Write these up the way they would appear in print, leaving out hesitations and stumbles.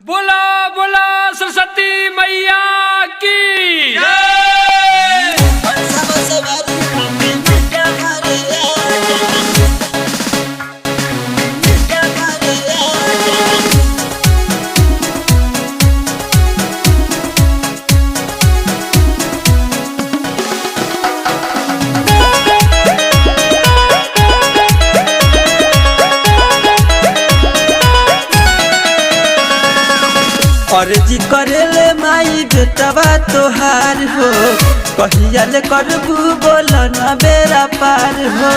बोला बोला सरस्वती मैया की अर्जी करेले माई बेटवा तोहार हो कहिया ले करबू बोल न बेरा पार हो।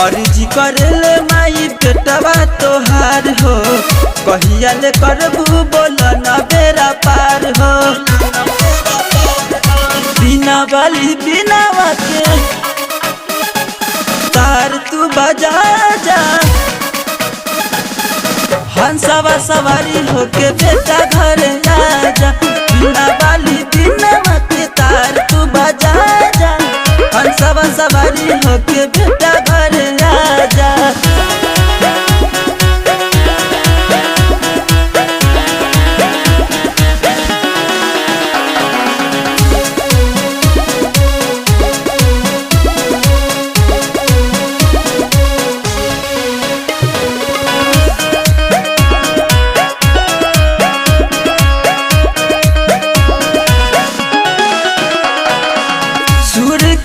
अर्जी करेले माई बेटवा तोहार हो कहिया ले करबू बोल न बेरा पार हो। बिना बाली बिना के तार तू बजा जा हंसवा सवारी होके बेटा घर आजा। बिना बाली बिना के तार तू बजा जा हंसवा सवारी होके बेटा घर आजा।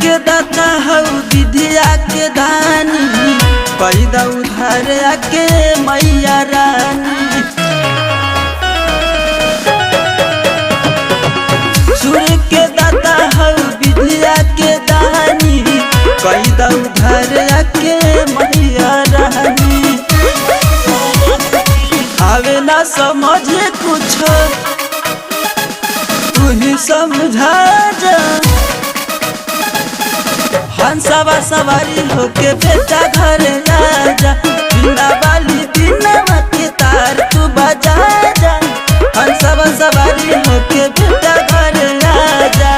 के दाता हऊ विद्या के दानी पैदा उधार आके मैया रानी। सूर्य के दाता हऊ विद्या के दानी पैदा उधार आके मैया रानी। आवे ना समझे कुछ तू ही समझा जा हंसवा सवारी होके बेटा घर आजा। बिना बाली बिना के तार तू बजा जा हंसवा सवारी होके बेटा घर आजा।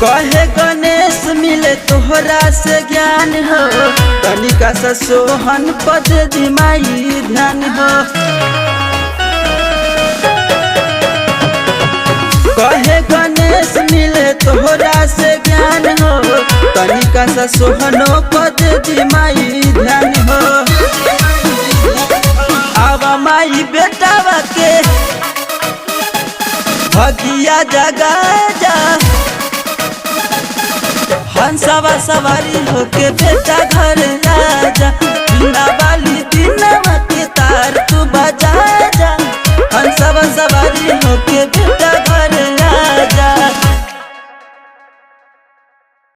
कहे गणेश मिले तोहरा से ज्ञान हो तनिका सा सोहन पद दिमाई ध्यान हो। कहे गणेश मिले तोहरा से ज्ञान हो तनिका सा सोहनो पद दिमाई ध्यान हो। आवा माई बेटावा के भगिया जगा जा हंसवा सवारी होके बेटा घर आजा। बिना